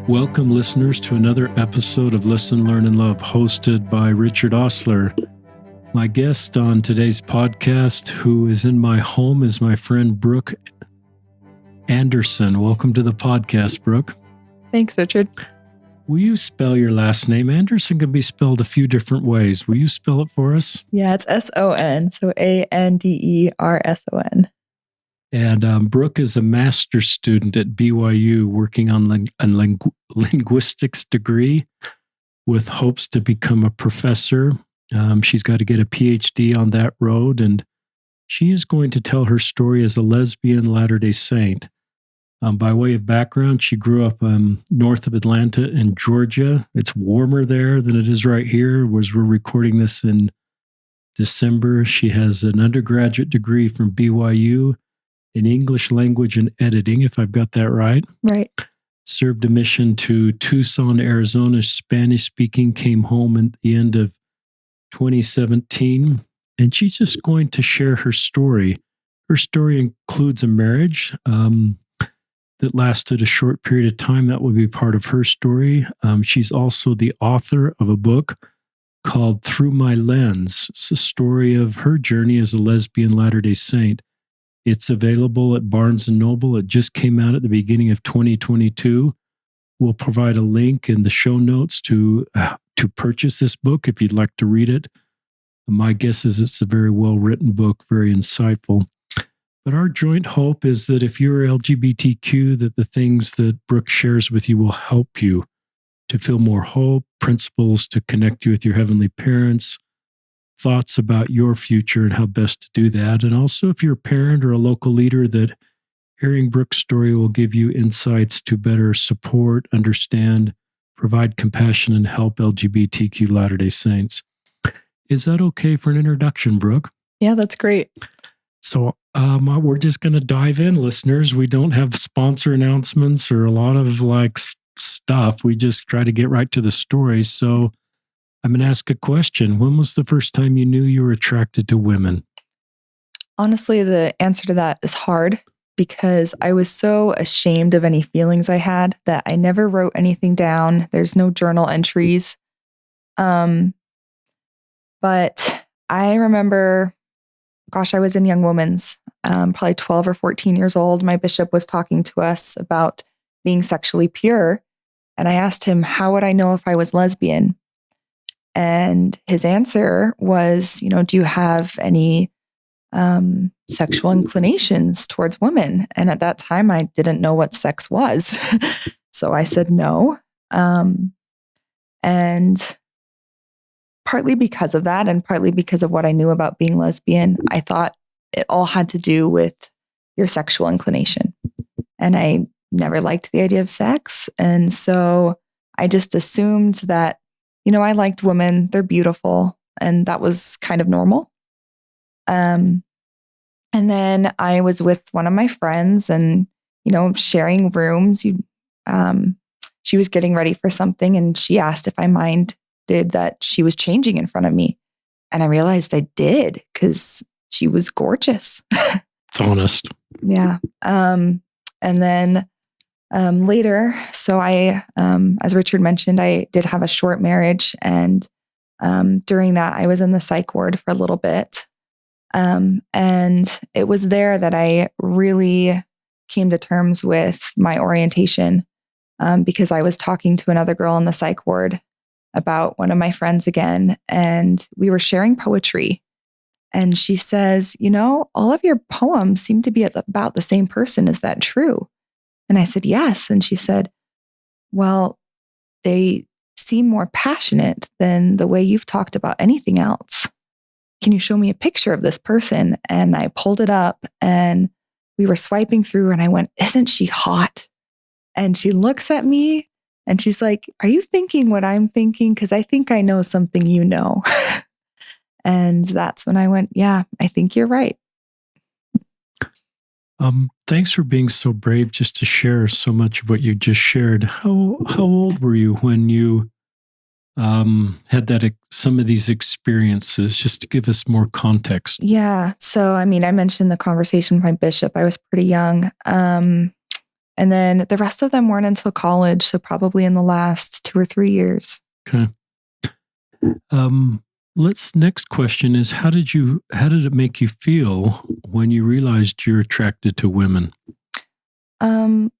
Welcome, listeners, to another episode of Listen, Learn, and Love, hosted by Richard Osler. My guest on today's podcast, who is in my home, is my friend Brooke Anderson. Welcome to the podcast, Brooke. Thanks, Richard. Will you spell your last name? Anderson can be spelled a few different ways. Will you spell it for us? Yeah, it's S-O-N, so A-N-D-E-R-S-O-N. And Brooke is a master's student at BYU working on a linguistics degree with hopes to become a professor. She's got to get a PhD on that road, and she is going to tell her story as a lesbian Latter-day Saint. By way of background, she grew up north of Atlanta in Georgia. It's warmer there than it is right here, as we're recording this in December. She has an undergraduate degree from BYU in English language and editing, if I've got that right. Right. Served a mission to Tucson, Arizona, Spanish-speaking, came home at the end of 2017, and she's just going to share her story. Her story includes a marriage that lasted a short period of time. That will be part of her story. She's also the author of a book called Through My Lens. It's a story of her journey as a lesbian Latter-day Saint. It's available at Barnes & Noble. It just came out at the beginning of 2022. We'll provide a link in the show notes to purchase this book if you'd like to read it. My guess is it's a very well-written book, very insightful. But our joint hope is that if you're LGBTQ, that the things that Brooke shares with you will help you to feel more hope, principles to connect you with your heavenly parents, thoughts about your future and how best to do that. And also, if you're a parent or a local leader, that hearing Brooke's story will give you insights to better support, understand, provide compassion, and help LGBTQ Latter-day Saints. Is that okay for an introduction, Brooke? Yeah, that's great. So we're just going to dive in, listeners. We don't have sponsor announcements or a lot of stuff. We just try to get right to the story. So I'm going to ask a question. When was the first time you knew you were attracted to women? Honestly, the answer to that is hard because I was so ashamed of any feelings I had that I never wrote anything down. There's no journal entries. But I remember, I was in Young Women's, probably 12 or 14 years old. My bishop was talking to us about being sexually pure. And I asked him, how would I know if I was lesbian? And his answer was, do you have any sexual inclinations towards women? And at that time, I didn't know what sex was. So I said no. And partly because of that, and partly because of what I knew about being lesbian, I thought it all had to do with your sexual inclination. And I never liked the idea of sex. And so I just assumed that I liked women, they're beautiful, and that was kind of normal. And then I was with one of my friends and, sharing rooms. She was getting ready for something and she asked if I minded that she was changing in front of me. And I realized I did because she was gorgeous. It's honest. Yeah. And then later, so I, as Richard mentioned, I did have a short marriage, and during that, I was in the psych ward for a little bit, and it was there that I really came to terms with my orientation, because I was talking to another girl in the psych ward about one of my friends again, and we were sharing poetry, and she says, all of your poems seem to be about the same person. Is that true? And I said, yes. And she said, well, they seem more passionate than the way you've talked about anything else. Can you show me a picture of this person? And I pulled it up and we were swiping through and I went, isn't she hot? And she looks at me and she's like, are you thinking what I'm thinking? Because I think I know something you know. And that's when I went, yeah, I think you're right. Thanks for being so brave just to share so much of what you just shared. How old were you when you had some of these experiences, just to give us more context? Yeah. So, I mentioned the conversation with my bishop. I was pretty young. And then the rest of them weren't until college. So probably in the last 2 or 3 years. Okay. Next question is how did it make you feel when you realized you're attracted to women?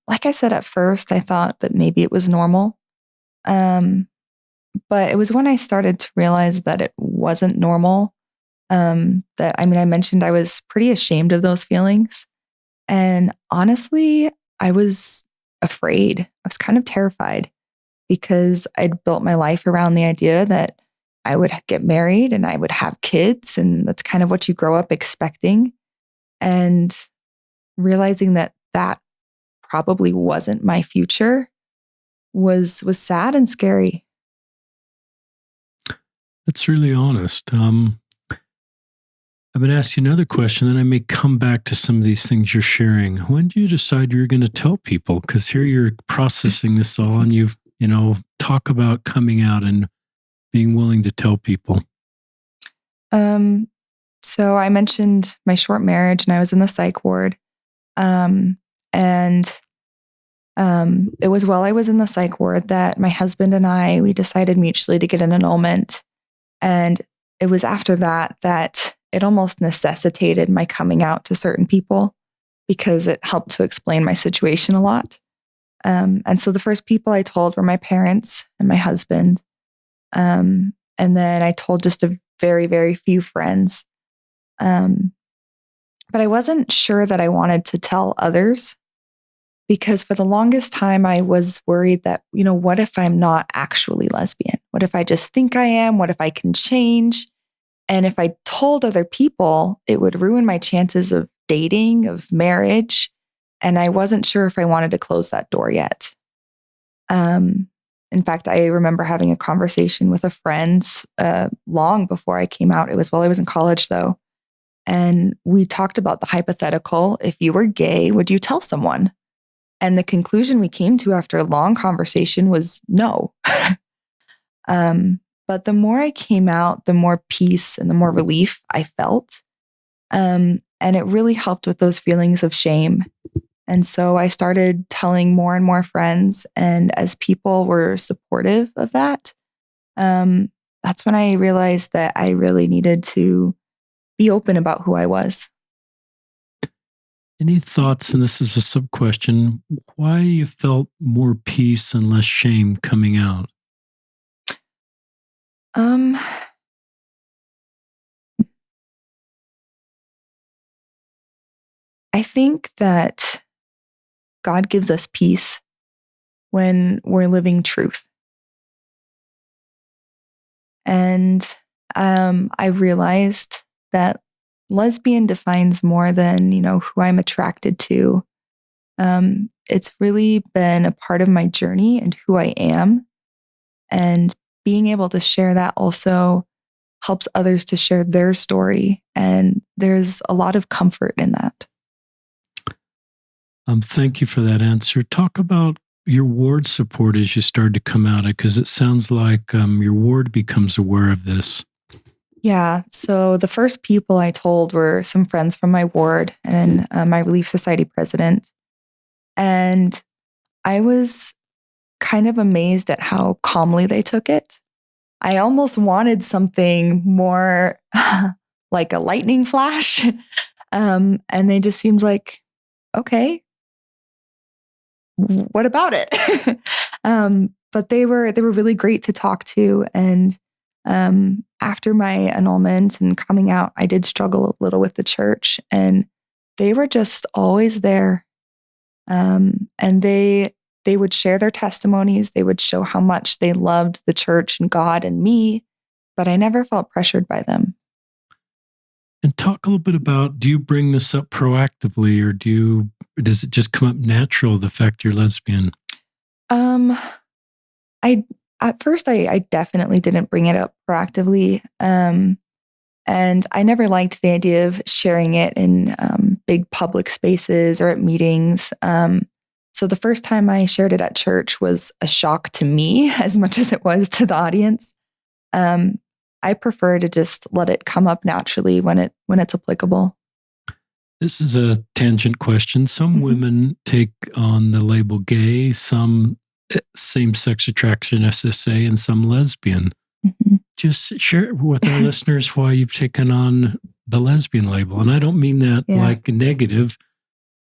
Like I said, at first I thought that maybe it was normal. But it was when I started to realize that it wasn't normal. I mentioned I was pretty ashamed of those feelings. And honestly, I was afraid. I was kind of terrified because I'd built my life around the idea that I would get married and I would have kids. And that's kind of what you grow up expecting. And realizing that that probably wasn't my future was sad and scary. That's really honest. I'm going to ask you another question, then I may come back to some of these things you're sharing. When do you decide you're going to tell people? Because here you're processing this all, and talk about coming out and being willing to tell people. So I mentioned my short marriage, and I was in the psych ward. And it was while I was in the psych ward that my husband and we decided mutually to get an annulment. And it was after that it almost necessitated my coming out to certain people because it helped to explain my situation a lot. And so the first people I told were my parents and my husband. And then I told just a very, very few friends. But I wasn't sure that I wanted to tell others because for the longest time I was worried that, what if I'm not actually lesbian? What if I just think I am? What if I can change? And if I told other people, it would ruin my chances of dating, of marriage. And I wasn't sure if I wanted to close that door yet. In fact, I remember having a conversation with a friend long before I came out. It was while I was in college, though. And we talked about the hypothetical, if you were gay, would you tell someone? And the conclusion we came to after a long conversation was no. But the more I came out, the more peace and the more relief I felt. And it really helped with those feelings of shame. And so I started telling more and more friends. And as people were supportive of that, that's when I realized that I really needed to be open about who I was. Any thoughts, and this is a sub question, why you felt more peace and less shame coming out? I think that God gives us peace when we're living truth. And I realized that lesbian defines more than, who I'm attracted to. It's really been a part of my journey and who I am. And being able to share that also helps others to share their story. And there's a lot of comfort in that. Thank you for that answer. Talk about your ward support as you started to come out, because it sounds like your ward becomes aware of this. Yeah. So the first people I told were some friends from my ward and my Relief Society president. And I was kind of amazed at how calmly they took it. I almost wanted something more like a lightning flash. And they just seemed like, okay, what about it? But they were really great to talk to. And after my annulment and coming out, I did struggle a little with the church, and they were just always there. And they would share their testimonies. They would show how much they loved the church and God and me, but I never felt pressured by them. And talk a little bit about, do you bring this up proactively, or does it just come up natural, the fact you're lesbian? At first, I definitely didn't bring it up proactively. And I never liked the idea of sharing it in big public spaces or at meetings. So the first time I shared it at church was a shock to me as much as it was to the audience. I prefer to just let it come up naturally when it's applicable. This is a tangent question. Some women take on the label gay, some same-sex attraction, SSA, and some lesbian. Just share with our listeners why you've taken on the lesbian label. And I don't mean that like negative.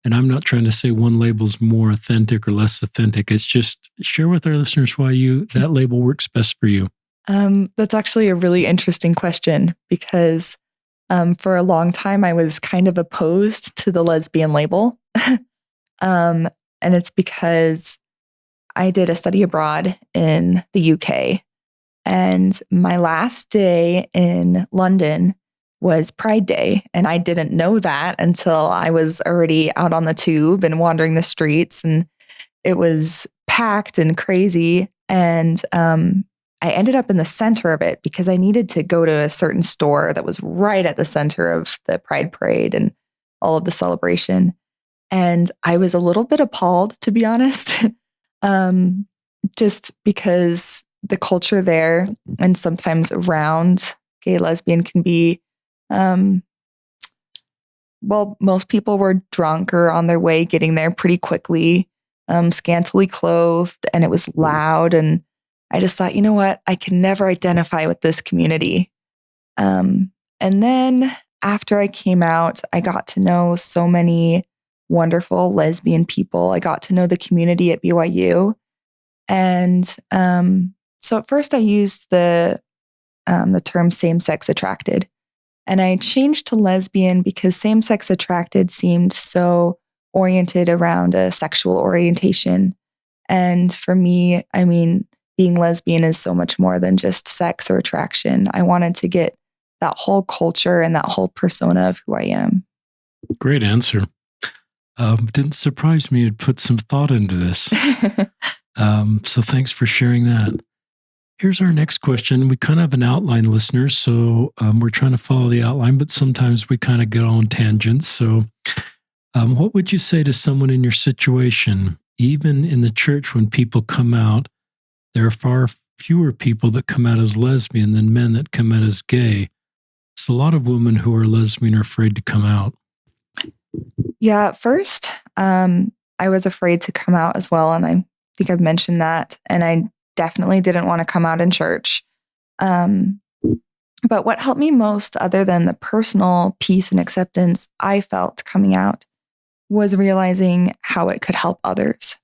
And I'm not trying to say one label's more authentic or less authentic. It's just share with our listeners why that label works best for you. That's actually a really interesting question because for a long time I was kind of opposed to the lesbian label. And it's because I did a study abroad in the UK. And my last day in London was Pride Day. And I didn't know that until I was already out on the tube and wandering the streets. And it was packed and crazy. And I ended up in the center of it because I needed to go to a certain store that was right at the center of the Pride Parade and all of the celebration. And I was a little bit appalled, to be honest, just because the culture there and sometimes around gay lesbian can be, most people were drunk or on their way getting there pretty quickly, scantily clothed, and it was loud. And I just thought, you know what? I can never identify with this community. And then after I came out, I got to know so many wonderful lesbian people. I got to know the community at BYU. And so at first I used the term same-sex attracted. And I changed to lesbian because same-sex attracted seemed so oriented around a sexual orientation. And for me, I mean, being lesbian is so much more than just sex or attraction. I wanted to get that whole culture and that whole persona of who I am. Great answer. Didn't surprise me you'd put some thought into this. So thanks for sharing that. Here's our next question. We kind of have an outline, listeners, so we're trying to follow the outline, but sometimes we kind of get on tangents. So what would you say to someone in your situation? Even in the church, when people come out, there are far fewer people that come out as lesbian than men that come out as gay. So a lot of women who are lesbian are afraid to come out. Yeah, at first, I was afraid to come out as well. And I think I've mentioned that. And I definitely didn't want to come out in church. But what helped me most, other than the personal peace and acceptance I felt coming out, was realizing how it could help others.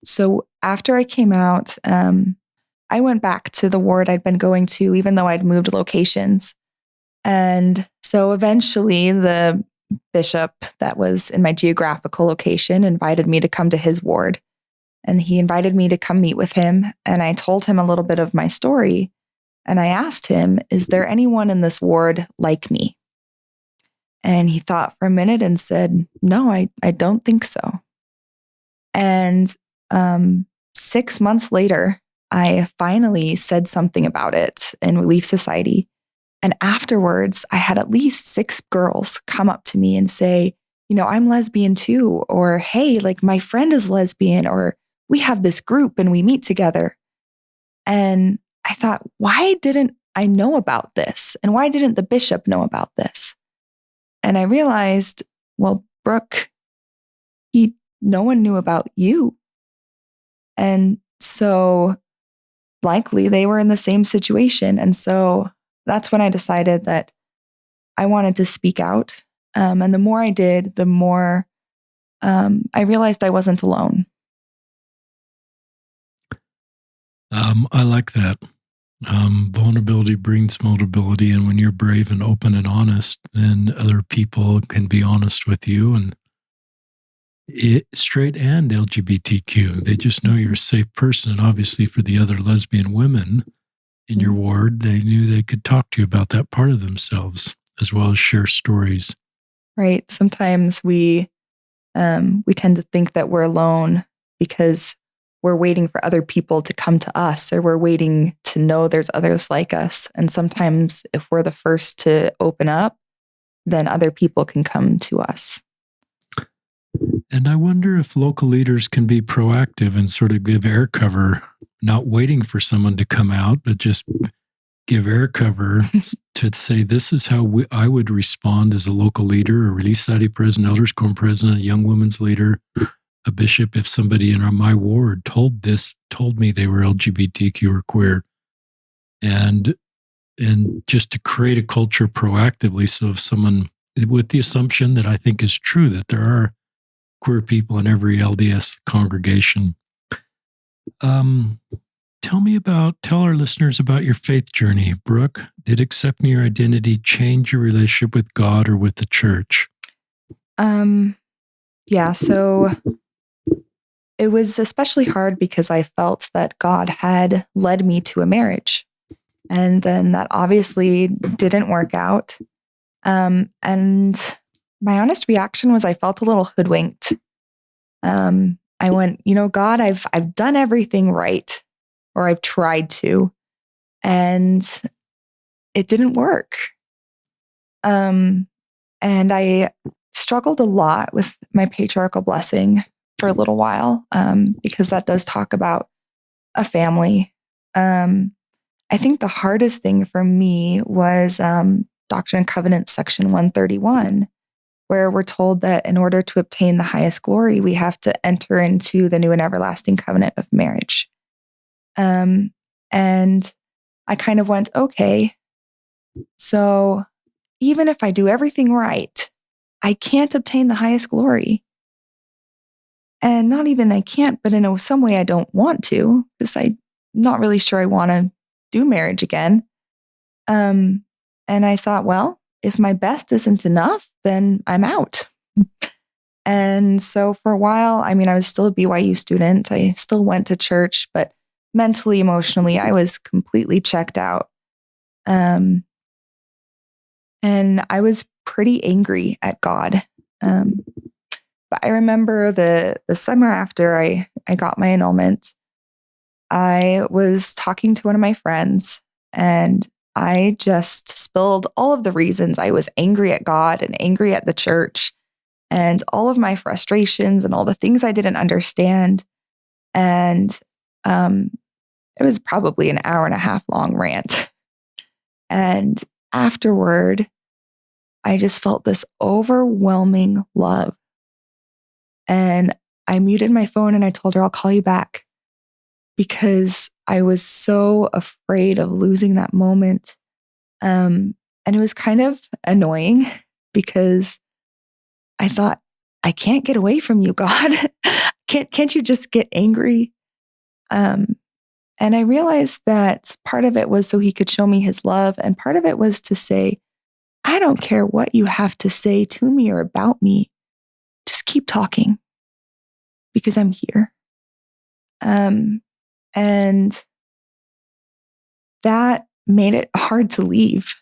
So after I came out, I went back to the ward I'd been going to, even though I'd moved locations. And so eventually the bishop that was in my geographical location invited me to come to his ward. And he invited me to come meet with him. And I told him a little bit of my story. And I asked him, is there anyone in this ward like me? And he thought for a minute and said, no, I don't think so. And 6 months later, I finally said something about it in Relief Society. And afterwards, I had at least 6 girls come up to me and say, you know, I'm lesbian too. Or, hey, like my friend is lesbian. Or we have this group and we meet together. And I thought, why didn't I know about this? And why didn't the bishop know about this? And I realized, well, Brooke, no one knew about you. And so likely they were in the same situation. And so that's when I decided that I wanted to speak out. And the more I did, the more I realized I wasn't alone. I like that. Vulnerability brings mobility. And when you're brave and open and honest, then other people can be honest with you. And straight and LGBTQ, they just know you're a safe person. And obviously for the other lesbian women in your ward, they knew they could talk to you about that part of themselves as well as share stories. Right. Sometimes we tend to think that we're alone because we're waiting for other people to come to us, or we're waiting to know there's others like us. And sometimes if we're the first to open up, then other people can come to us. And I wonder if local leaders can be proactive and sort of give air cover, not waiting for someone to come out, but just give air cover to say, this is how I would respond as a local leader, a Relief Society president, elders quorum president, a young women's leader, a bishop, if somebody in my ward told me they were LGBTQ or queer. And just to create a culture proactively. So if someone, with the assumption that I think is true, that there are queer people in every LDS congregation. Tell our listeners about your faith journey. Brooke, did accepting your identity change your relationship with God or with the church? Yeah, so it was especially hard because I felt that God had led me to a marriage. And then that obviously didn't work out. And my honest reaction was I felt a little hoodwinked. I went, God, I've done everything right, or I've tried to, and it didn't work. And I struggled a lot with my patriarchal blessing for a little while, because that does talk about a family. I think the hardest thing for me was Doctrine and Covenants, section 131, where we're told that in order to obtain the highest glory, we have to enter into the new and everlasting covenant of marriage. And I kind of went, okay, so even if I do everything right, I can't obtain the highest glory. And not even I can't, but in some way I don't want to, because I'm not really sure I want to do marriage again. And I thought, well, if my best isn't enough, then I'm out. And so for a while, I was still a BYU student. I still went to church, but mentally, emotionally, I was completely checked out. And I was pretty angry at God. But I remember the summer after I got my annulment, I was talking to one of my friends, and I just spilled all of the reasons I was angry at God and angry at the church and all of my frustrations and all the things I didn't understand. And it was probably an hour and a half long rant. And afterward, I just felt this overwhelming love. And I muted my phone and I told her, I'll call you back, because I was so afraid of losing that moment. And it was kind of annoying because I thought, I can't get away from you, God. Can't you just get angry? And I realized that part of it was so he could show me his love. And part of it was to say, I don't care what you have to say to me or about me. Just keep talking, because I'm here. And that made it hard to leave,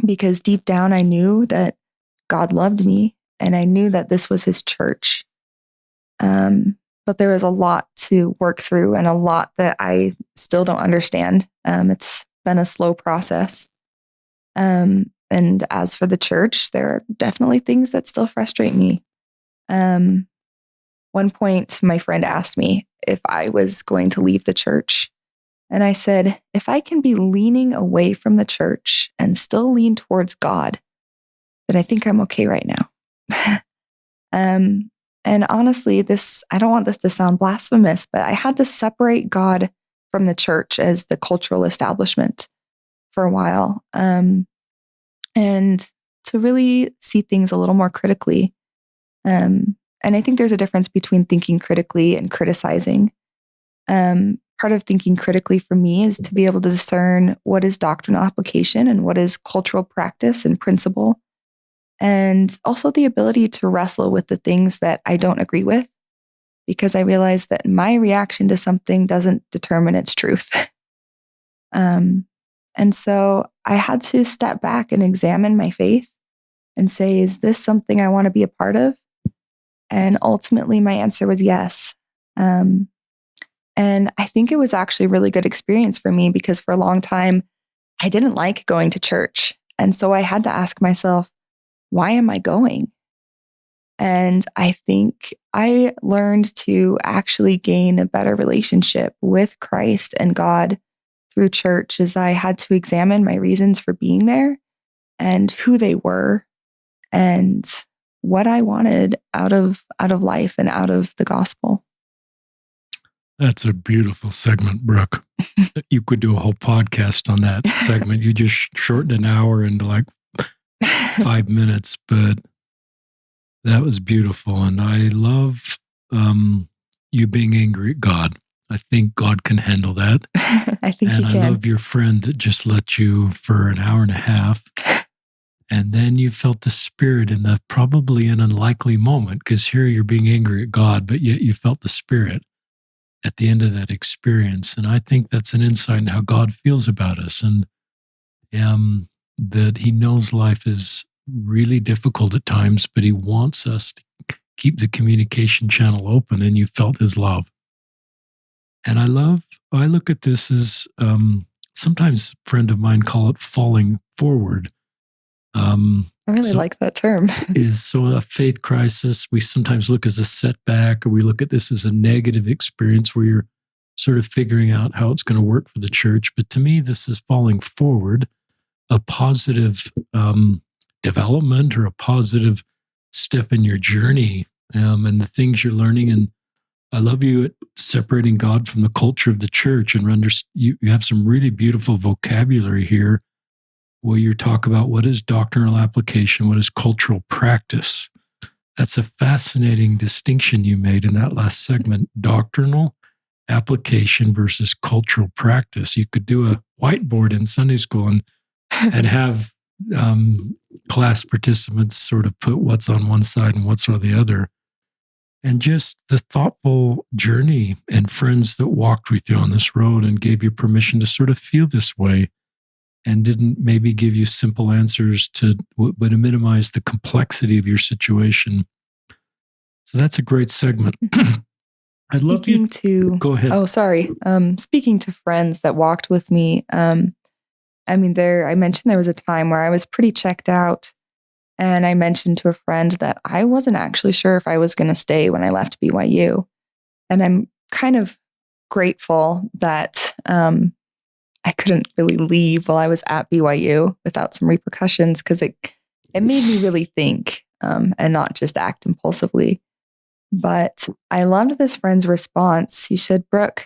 because deep down I knew that God loved me and I knew that this was his church. But there was a lot to work through and a lot that I still don't understand. It's been a slow process. And as for the church, there are definitely things that still frustrate me. One point, my friend asked me if I was going to leave the church. And I said, if I can be leaning away from the church and still lean towards God, then I think I'm okay right now. And honestly, I don't want this to sound blasphemous, but I had to separate God from the church as the cultural establishment for a while. And to really see things a little more critically. And I think there's a difference between thinking critically and criticizing. Part of thinking critically for me is to be able to discern what is doctrinal application and what is cultural practice and principle. And also the ability to wrestle with the things that I don't agree with, because I realize that my reaction to something doesn't determine its truth. And so I had to step back and examine my faith and say, is this something I want to be a part of? And ultimately, my answer was yes. And I think it was actually a really good experience for me, because for a long time, I didn't like going to church. And so I had to ask myself, why am I going? And I think I learned to actually gain a better relationship with Christ and God through church is I had to examine my reasons for being there and who they were and what I wanted out of life and out of the gospel. That's a beautiful segment, Brooke. You could do a whole podcast on that segment. You just shortened an hour into like 5 minutes, but that was beautiful. And I love you being angry at God. I think God can handle that. I think and he can. I love your friend that just let you for an hour and a half. And then you felt the Spirit in the probably an unlikely moment, because here you're being angry at God, but yet you felt the Spirit at the end of that experience. And I think that's an insight into how God feels about us, and that he knows life is really difficult at times, but he wants us to keep the communication channel open, and you felt his love. And I look at this as sometimes a friend of mine call it falling forward. I really like that term. So a faith crisis, we sometimes look as a setback, or we look at this as a negative experience where you're sort of figuring out how it's going to work for the church. But to me, this is falling forward, a positive development or a positive step in your journey and the things you're learning. And I love you at separating God from the culture of the church, and you have some really beautiful vocabulary here where you talk about what is doctrinal application, what is cultural practice. That's a fascinating distinction you made in that last segment, doctrinal application versus cultural practice. You could do a whiteboard in Sunday school and have class participants sort of put what's on one side and what's on the other. And just the thoughtful journey and friends that walked with you on this road and gave you permission to sort of feel this way, and didn't maybe give you simple answers but to minimize the complexity of your situation. So that's a great segment. I'd love you to go ahead. Oh, sorry. Speaking to friends that walked with me, I mentioned there was a time where I was pretty checked out, and I mentioned to a friend that I wasn't actually sure if I was going to stay when I left BYU. And I'm kind of grateful that I couldn't really leave while I was at BYU without some repercussions, because it made me really think and not just act impulsively. But I loved this friend's response. He said, "Brooke,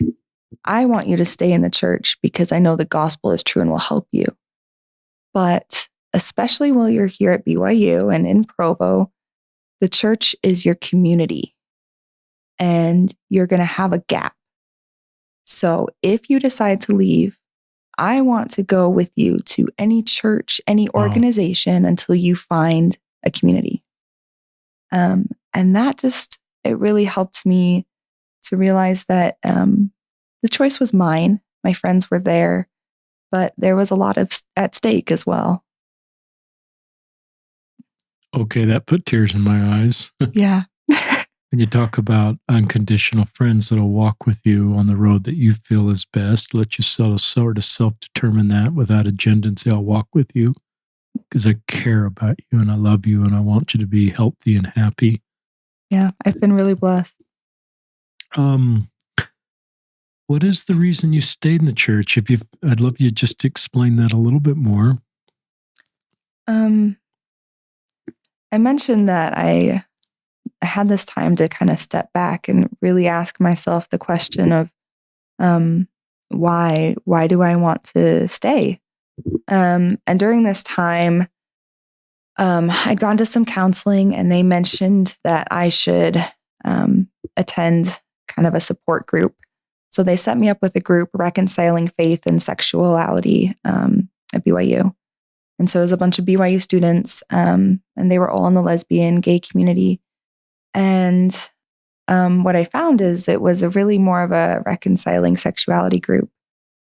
I want you to stay in the church because I know the gospel is true and will help you. But especially while you're here at BYU and in Provo, the church is your community and you're going to have a gap. So if you decide to leave, I want to go with you to any church, any organization until you find a community." And that it really helped me to realize that the choice was mine. My friends were there, but there was a lot at stake as well. Okay, that put tears in my eyes. Yeah. When you talk about unconditional friends that'll walk with you on the road that you feel is best, let you sort of self-determine that without agenda and say, I'll walk with you because I care about you and I love you and I want you to be healthy and happy. Yeah, I've been really blessed. What is the reason you stayed in the church? I'd love you just to explain that a little bit more. I mentioned that I had this time to kind of step back and really ask myself the question of why do I want to stay? And during this time, I'd gone to some counseling, and they mentioned that I should attend kind of a support group. So they set me up with a group, Reconciling Faith and Sexuality, at BYU. And so it was a bunch of BYU students, and they were all in the lesbian, gay community. And what I found is it was a really more of a reconciling sexuality group.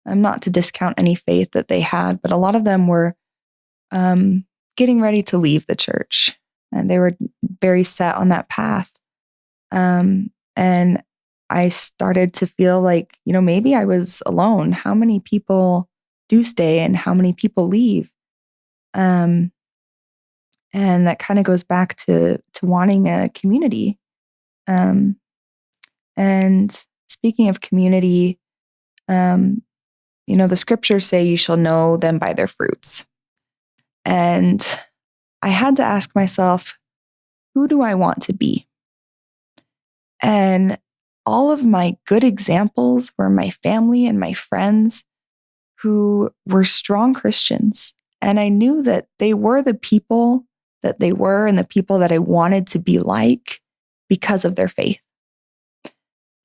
Not to discount any faith that they had, but a lot of them were getting ready to leave the church, and they were very set on that path. And I started to feel like, maybe I was alone. How many people do stay and how many people leave? And that kind of goes back to wanting a community. And speaking of community, the scriptures say you shall know them by their fruits. And I had to ask myself, who do I want to be? And all of my good examples were my family and my friends who were strong Christians. And I knew that they were the people that they were and the people that I wanted to be like because of their faith.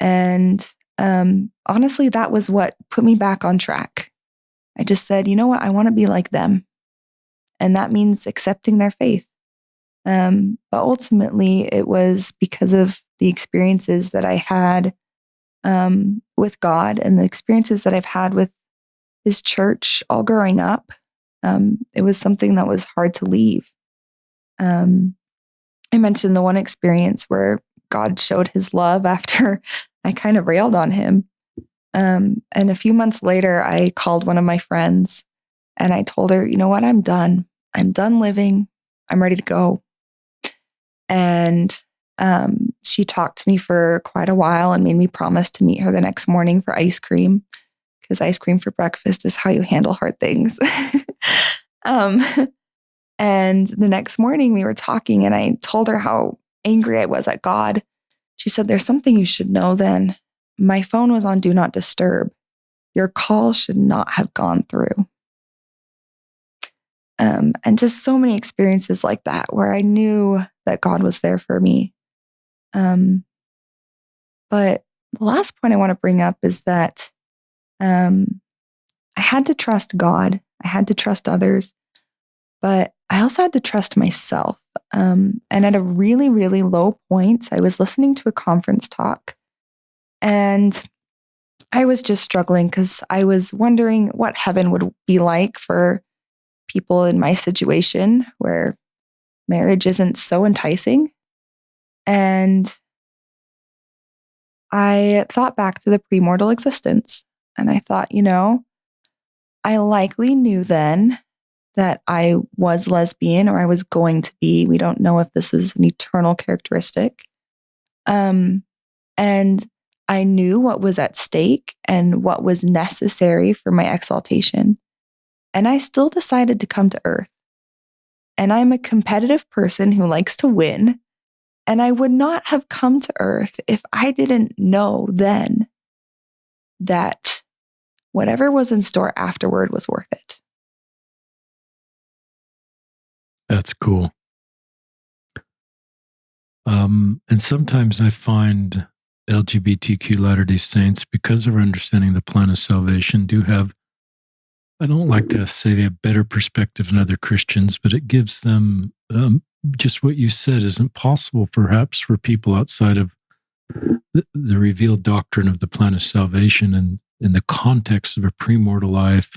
And honestly, that was what put me back on track. I just said, you know what? I want to be like them. And that means accepting their faith. But ultimately, it was because of the experiences that I had with God and the experiences that I've had with His church all growing up. It was something that was hard to leave. I mentioned the one experience where God showed His love after I kind of railed on Him. And a few months later, I called one of my friends and I told her, you know what? I'm done. I'm done living. I'm ready to go. And she talked to me for quite a while and made me promise to meet her the next morning for ice cream, because ice cream for breakfast is how you handle hard things. And the next morning we were talking and I told her how angry I was at God. She said, there's something you should know then. My phone was on Do Not Disturb. Your call should not have gone through. And just so many experiences like that where I knew that God was there for me. But the last point I want to bring up is that I had to trust God. I had to trust others, but I also had to trust myself. And at a really, really low point, I was listening to a conference talk and I was just struggling because I was wondering what heaven would be like for people in my situation where marriage isn't so enticing. And I thought back to the premortal existence and I thought, I likely knew then that I was lesbian or I was going to be. We don't know if this is an eternal characteristic. And I knew what was at stake and what was necessary for my exaltation. And I still decided to come to earth. And I'm a competitive person who likes to win. And I would not have come to earth if I didn't know then that whatever was in store afterward was worth it. That's cool. And sometimes I find LGBTQ Latter-day Saints, because of our understanding of the plan of salvation, do have, I don't like to say they have better perspective than other Christians, but it gives them just what you said isn't possible perhaps for people outside of the revealed doctrine of the plan of salvation and in the context of a premortal life,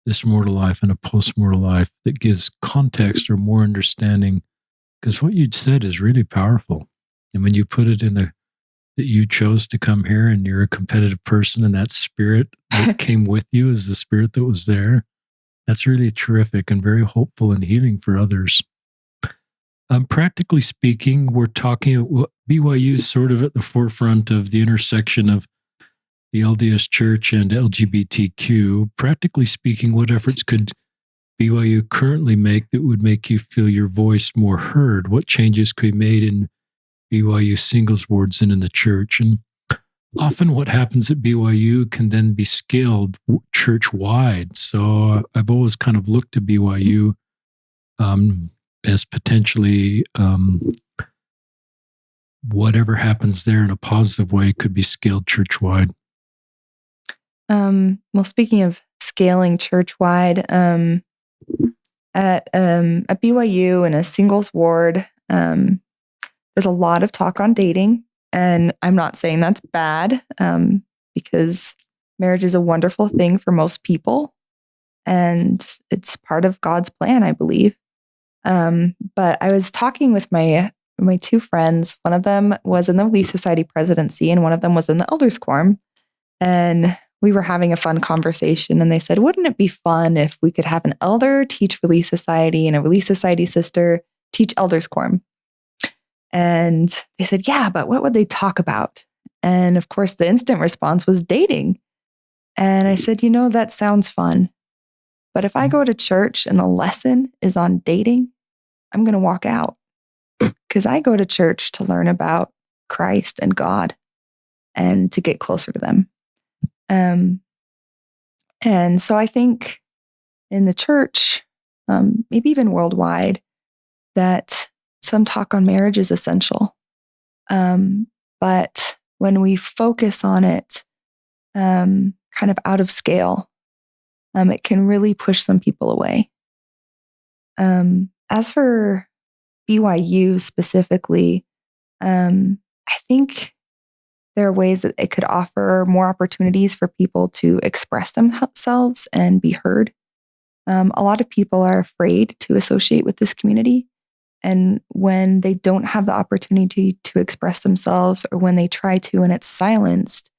this mortal life, and a postmortal life that gives context or more understanding. Because what you said is really powerful. And when you put it in that you chose to come here and you're a competitive person and that spirit that came with you is the spirit that was there, that's really terrific and very hopeful and healing for others. Practically speaking, we're talking, BYU is sort of at the forefront of the intersection of the LDS Church and LGBTQ. Practically speaking, what efforts could BYU currently make that would make you feel your voice more heard? What changes could be made in BYU singles wards and in the church? And often what happens at BYU can then be scaled church-wide. So I've always kind of looked at BYU as potentially whatever happens there in a positive way could be scaled church-wide. Well, speaking of scaling church-wide, at BYU in a singles ward, there's a lot of talk on dating. And I'm not saying that's bad because marriage is a wonderful thing for most people. And it's part of God's plan, I believe. But I was talking with my two friends. One of them was in the Relief Society presidency and one of them was in the Elders Quorum. And we were having a fun conversation and they said, wouldn't it be fun if we could have an elder teach Relief Society and a Relief Society sister teach Elders Quorum? And they said, yeah, but what would they talk about? And of course, the instant response was dating. And I said, that sounds fun. But if I go to church and the lesson is on dating, I'm going to walk out, because I go to church to learn about Christ and God and to get closer to them. And so I think in the church, maybe even worldwide, that some talk on marriage is essential. But when we focus on it kind of out of scale, it can really push some people away. As for BYU specifically, I think there are ways that it could offer more opportunities for people to express themselves and be heard. A lot of people are afraid to associate with this community. And when they don't have the opportunity to express themselves, or when they try to and it's silenced,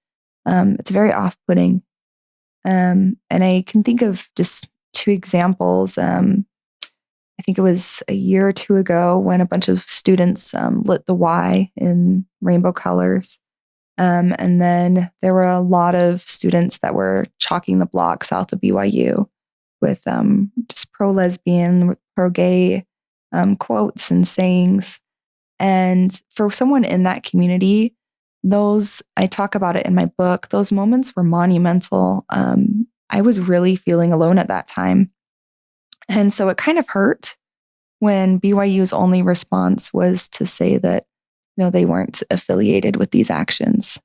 it's very off-putting. And I can think of just two examples. I think it was a year or two ago when a bunch of students lit the Y in rainbow colors. And then there were a lot of students that were chalking the block south of BYU with just pro-lesbian, pro-gay quotes and sayings. And for someone in that community, I talk about it in my book, those moments were monumental. I was really feeling alone at that time. And so it kind of hurt when BYU's only response was to say that, they weren't affiliated with these actions,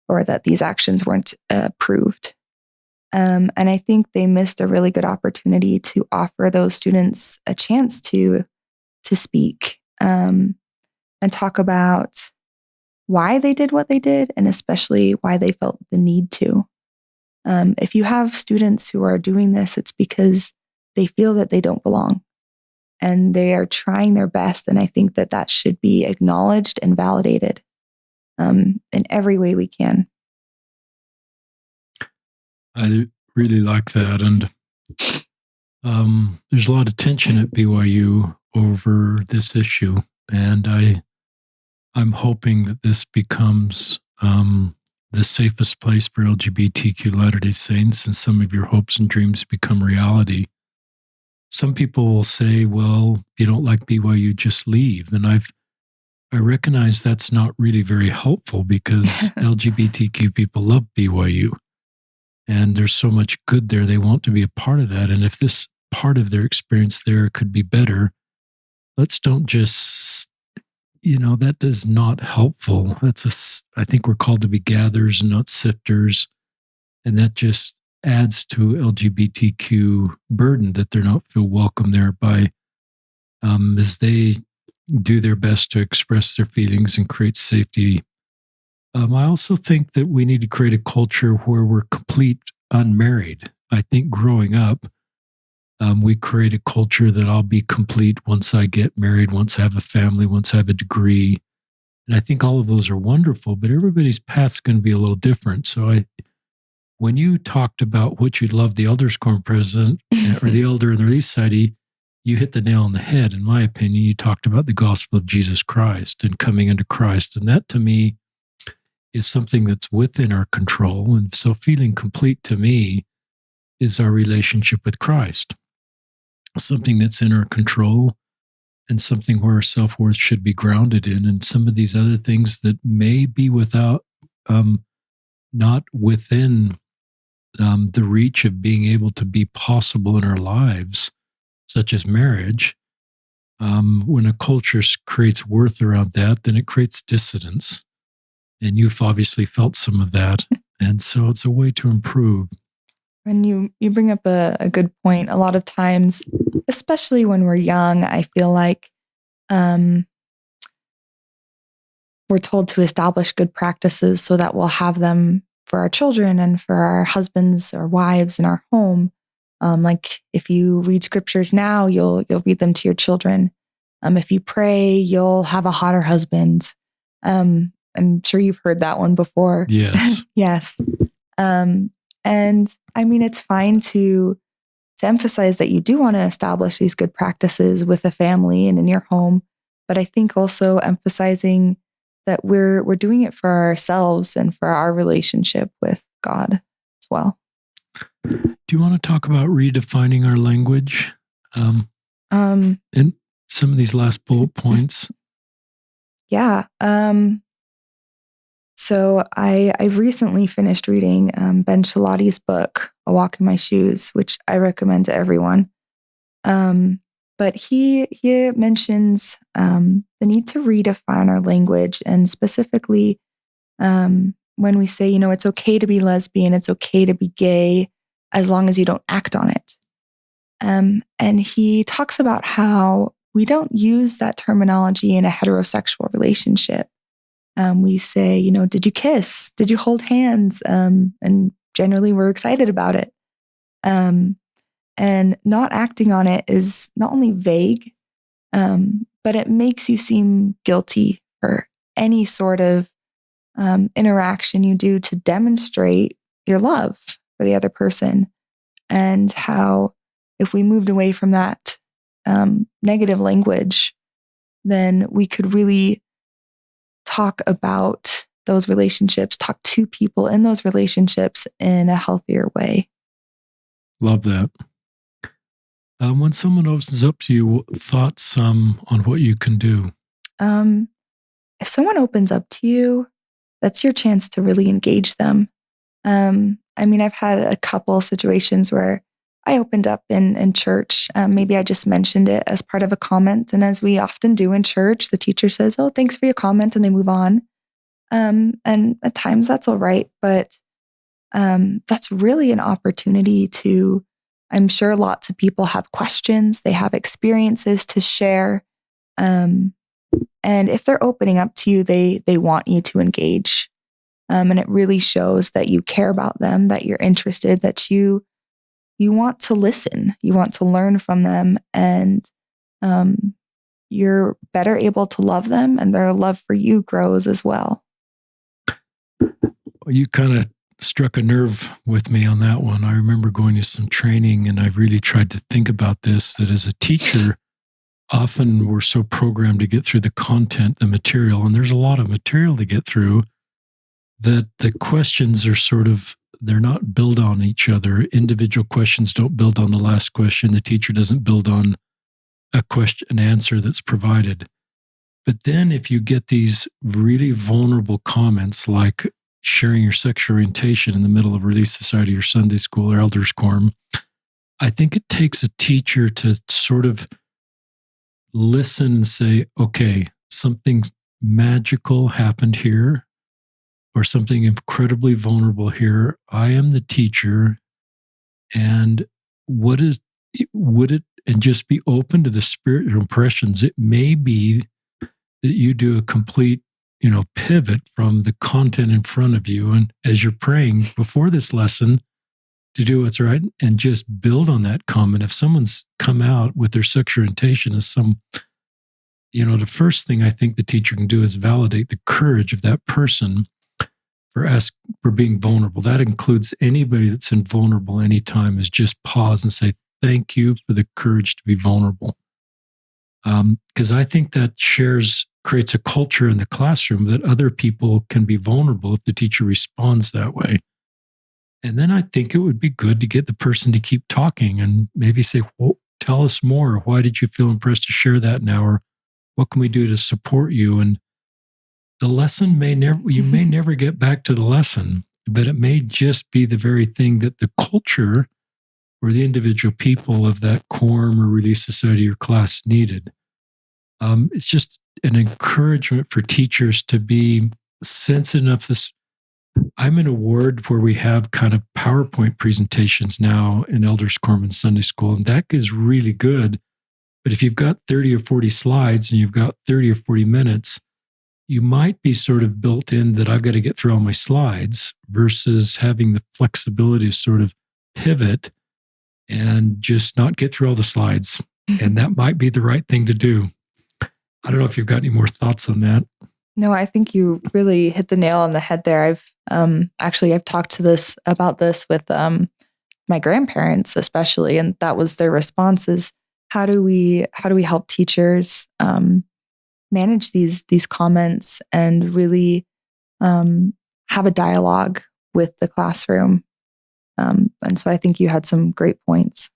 or that these actions weren't approved. And I think they missed a really good opportunity to offer those students a chance to speak and talk about why they did what they did, and especially why they felt the need to. If you have students who are doing this, it's because they feel that they don't belong, and they are trying their best. And I think that should be acknowledged and validated in every way we can. I really like that. And there's a lot of tension at BYU over this issue. And I'm hoping that this becomes the safest place for LGBTQ Latter-day Saints, and some of your hopes and dreams become reality. Some people will say, well, if you don't like BYU, just leave. And I recognize that's not really very helpful, because LGBTQ people love BYU. And there's so much good there. They want to be a part of that. And if this part of their experience there could be better, let's don't just, that is not helpful. I think we're called to be gatherers and not sifters. And that just adds to LGBTQ burden, that they're not feel welcome there by, as they do their best to express their feelings and create safety. I also think that we need to create a culture where we're complete unmarried. I think growing up, we create a culture that I'll be complete once I get married, once I have a family, once I have a degree. And I think all of those are wonderful, but everybody's path's going to be a little different. So when you talked about what you'd love the elders quorum president or the elder in the Relief Society, you hit the nail on the head. In my opinion, you talked about the gospel of Jesus Christ and coming into Christ. And that, to me, is something that's within our control. And so feeling complete, to me, is our relationship with Christ, something that's in our control, and something where our self-worth should be grounded in. And some of these other things that may be not within the reach of being able to be possible in our lives, such as marriage. When a culture creates worth around that, then it creates dissidence. And you've obviously felt some of that. And so it's a way to improve. And you bring up a good point. A lot of times, especially when we're young, I feel like we're told to establish good practices so that we'll have them for our children and for our husbands or wives in our home. Like if you read scriptures now, you'll read them to your children. If you pray, you'll have a hotter husband. I'm sure you've heard that one before. Yes. Yes. And I mean, it's fine to emphasize that you do want to establish these good practices with a family and in your home. But I think also emphasizing that we're doing it for ourselves and for our relationship with God as well. Do you want to talk about redefining our language? In some of these last bullet points. Yeah. So I've recently finished reading Ben Shalati's book, A Walk in My Shoes, which I recommend to everyone. But he mentions the need to redefine our language, and specifically when we say, it's okay to be lesbian, it's okay to be gay, as long as you don't act on it. And he talks about how we don't use that terminology in a heterosexual relationship. We say, did you kiss? Did you hold hands? And generally we're excited about it. And not acting on it is not only vague, but it makes you seem guilty for any sort of interaction you do to demonstrate your love for the other person. And how if we moved away from that negative language, then we could really talk about those relationships, talk to people in those relationships in a healthier way. Love that. When someone opens up to you, thoughts on what you can do? If someone opens up to you, that's your chance to really engage them. I've had a couple situations where I opened up in church. Maybe I just mentioned it as part of a comment. And as we often do in church, the teacher says, "Oh, thanks for your comment," and they move on. And at times that's all right. But that's really an opportunity to, I'm sure lots of people have questions, they have experiences to share. And if they're opening up to you, they want you to engage. And it really shows that you care about them, that you're interested, that you want to listen, you want to learn from them, and you're better able to love them, and their love for you grows as well. You kind of struck a nerve with me on that one. I remember going to some training, and I've really tried to think about this, that as a teacher, often we're so programmed to get through the content, the material, and there's a lot of material to get through, that the questions are they're not built on each other. Individual questions don't build on the last question. The teacher doesn't build on an answer that's provided. But then if you get these really vulnerable comments, like sharing your sexual orientation in the middle of Relief Society or Sunday school or Elders Quorum, I think it takes a teacher to sort of listen and say, okay, something magical happened here, or something incredibly vulnerable here. I am the teacher, and would it, and just be open to the spiritual impressions. It may be that you do a complete, pivot from the content in front of you. And as you're praying before this lesson, to do what's right and just build on that comment. If someone's come out with their sexual orientation as the first thing I think the teacher can do is validate the courage of that person for being vulnerable. That includes anybody that's invulnerable anytime, is just pause and say, thank you for the courage to be vulnerable. Because I think that creates a culture in the classroom that other people can be vulnerable if the teacher responds that way. And then I think it would be good to get the person to keep talking and maybe say, well, tell us more. Why did you feel impressed to share that now? Or what can we do to support you? And the lesson you may never get back to the lesson, but it may just be the very thing that the culture or the individual people of that quorum or Relief Society or class needed. It's just an encouragement for teachers to be sensitive enough. I'm in a ward where we have kind of PowerPoint presentations now in Elders Quorum and Sunday School, and that is really good. But if you've got 30 or 40 slides and you've got 30 or 40 minutes, you might be sort of built in that I've got to get through all my slides versus having the flexibility to sort of pivot and just not get through all the slides. And that might be the right thing to do. I don't know if you've got any more thoughts on that. No, I think you really hit the nail on the head there. I've talked about this with my grandparents, especially, and that was their response: is how do we help teachers manage these comments and really have a dialogue with the classroom. And so I think you had some great points.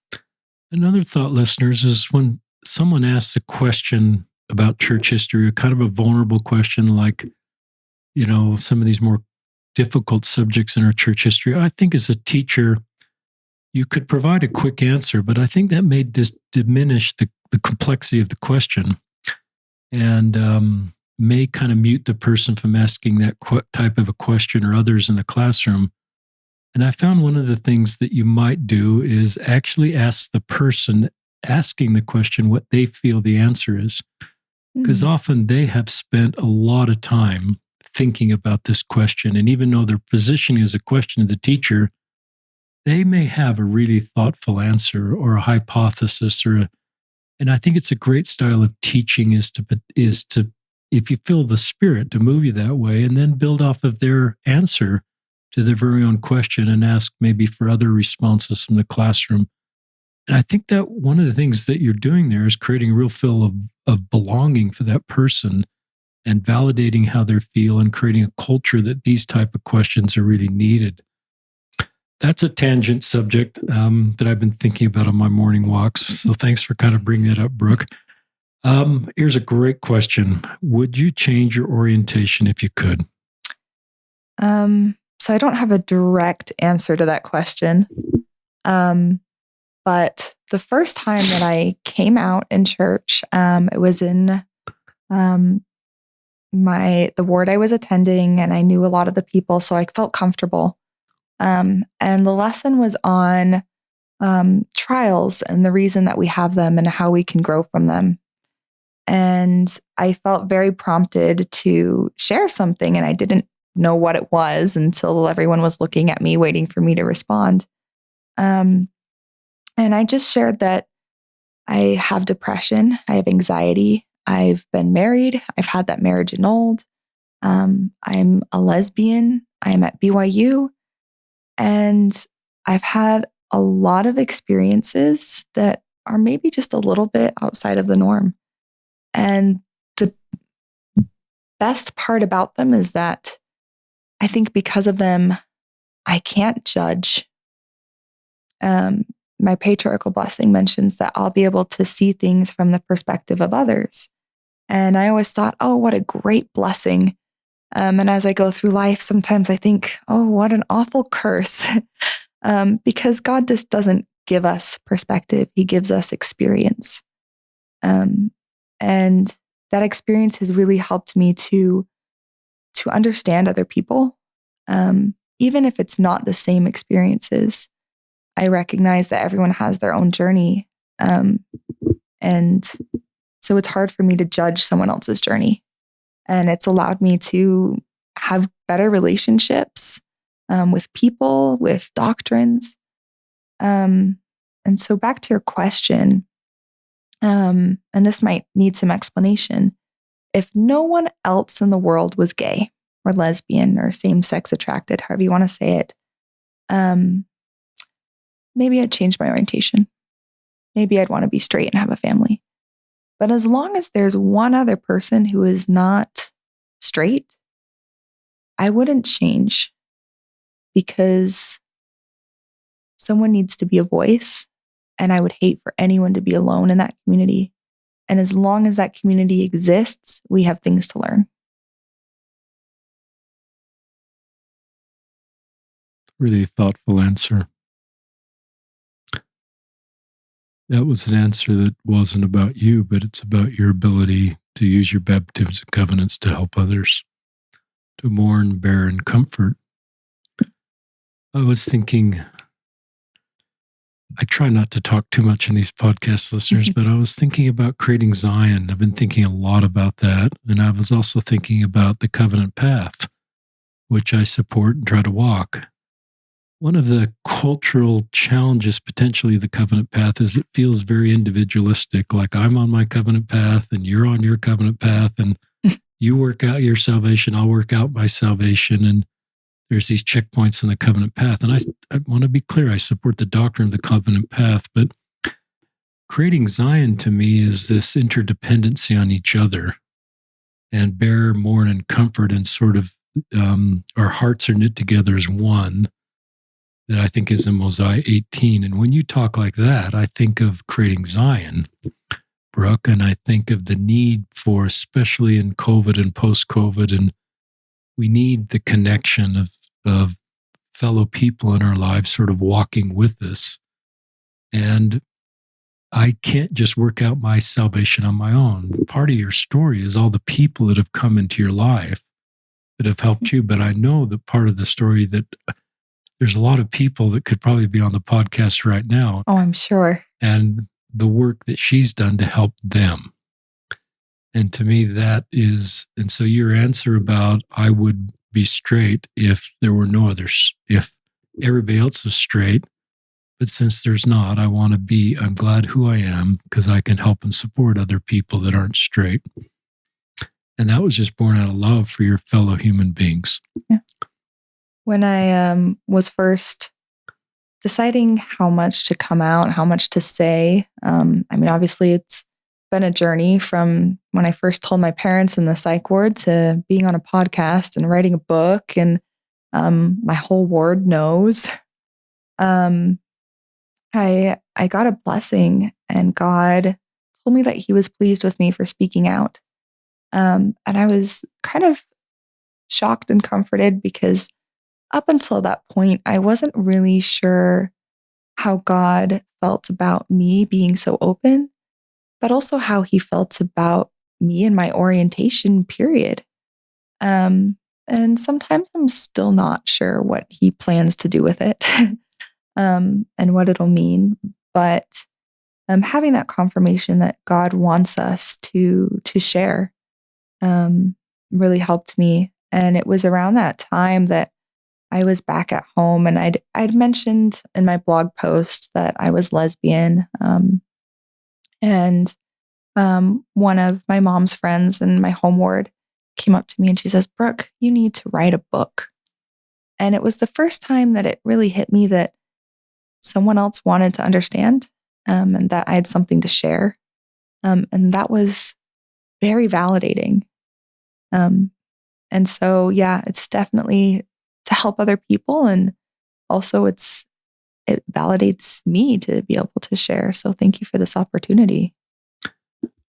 Another thought, listeners, is when someone asks a question about church history, a kind of a vulnerable question like, some of these more difficult subjects in our church history, I think as a teacher, you could provide a quick answer, but I think that may diminish the complexity of the question and may kind of mute the person from asking that type of a question or others in the classroom. And I found one of the things that you might do is actually ask the person asking the question what they feel the answer is. Because often they have spent a lot of time thinking about this question. And even though their positioning is a question to the teacher, they may have a really thoughtful answer or a hypothesis and I think it's a great style of teaching is to, if you feel the spirit, to move you that way and then build off of their answer to their very own question and ask maybe for other responses from the classroom. And I think that one of the things that you're doing there is creating a real feel of belonging for that person and validating how they feel and creating a culture that these type of questions are really needed. That's a tangent subject that I've been thinking about on my morning walks. So thanks for kind of bringing that up, Brooke. Here's a great question. Would you change your orientation if you could? So I don't have a direct answer to that question. But the first time that I came out in church, it was in the ward I was attending, and I knew a lot of the people, so I felt comfortable. And the lesson was on trials and the reason that we have them and how we can grow from them. And I felt very prompted to share something, and I didn't know what it was until everyone was looking at me, waiting for me to respond. And I just shared that I have depression, I have anxiety, I've been married, I've had that marriage annulled. I'm a lesbian, I'm at BYU, and I've had a lot of experiences that are maybe just a little bit outside of the norm. And the best part about them is that I think because of them, I can't judge. My patriarchal blessing mentions that I'll be able to see things from the perspective of others. And I always thought, oh, what a great blessing. And as I go through life, sometimes I think, oh, what an awful curse. Because God just doesn't give us perspective. He gives us experience. And that experience has really helped me to understand other people. Even if it's not the same experiences, I recognize that everyone has their own journey. And so it's hard for me to judge someone else's journey. And it's allowed me to have better relationships with people, with doctrines. And so back to your question, and this might need some explanation. If no one else in the world was gay or lesbian or same-sex attracted, however you want to say it, maybe I'd change my orientation. Maybe I'd want to be straight and have a family. But as long as there's one other person who is not straight, I wouldn't change, because someone needs to be a voice, and I would hate for anyone to be alone in that community. And as long as that community exists, we have things to learn. Really thoughtful answer. That was an answer that wasn't about you, but it's about your ability to use your baptisms and covenants to help others, to mourn, bear, and comfort. I was thinking, I try not to talk too much in these podcast listeners, but I was thinking about creating Zion. I've been thinking a lot about that. And I was also thinking about the covenant path, which I support and try to walk. One of the cultural challenges, potentially, the covenant path is it feels very individualistic. Like I'm on my covenant path and you're on your covenant path, and you work out your salvation, I'll work out my salvation. And there's these checkpoints in the covenant path. And I want to be clear, I support the doctrine of the covenant path, but creating Zion to me is this interdependency on each other, and bear, mourn, and comfort, and sort of our hearts are knit together as one. that I think is in Mosiah 18. And when you talk like that, I think of creating Zion, Brooke, and I think of the need for, especially in COVID and post-COVID, and we need the connection of fellow people in our lives sort of walking with us. And I can't just work out my salvation on my own. Part of your story is all the people that have come into your life that have helped you. But I know that part of the story that there's a lot of people that could probably be on the podcast right now. Oh, I'm sure. And the work that she's done to help them. And to me, that is, and so your answer about I would be straight if there were no others, if everybody else is straight. But since there's not, I'm glad who I am because I can help and support other people that aren't straight. And that was just born out of love for your fellow human beings. Yeah. When I was first deciding how much to come out, how much to say, obviously it's been a journey from when I first told my parents in the psych ward to being on a podcast and writing a book, and my whole ward knows. I got a blessing, and God told me that He was pleased with me for speaking out. And I was kind of shocked and comforted because up until that point, I wasn't really sure how God felt about me being so open, but also how He felt about me and my orientation, period. And sometimes I'm still not sure what He plans to do with it. And what it'll mean. But having that confirmation that God wants us to share really helped me. And it was around that time that I was back at home, and I'd mentioned in my blog post that I was lesbian. And one of my mom's friends in my home ward came up to me and she says, "Brooke, you need to write a book." And it was the first time that it really hit me that someone else wanted to understand, and that I had something to share. And that was very validating. And so, yeah, it's definitely to help other people. And also it validates me to be able to share. So thank you for this opportunity.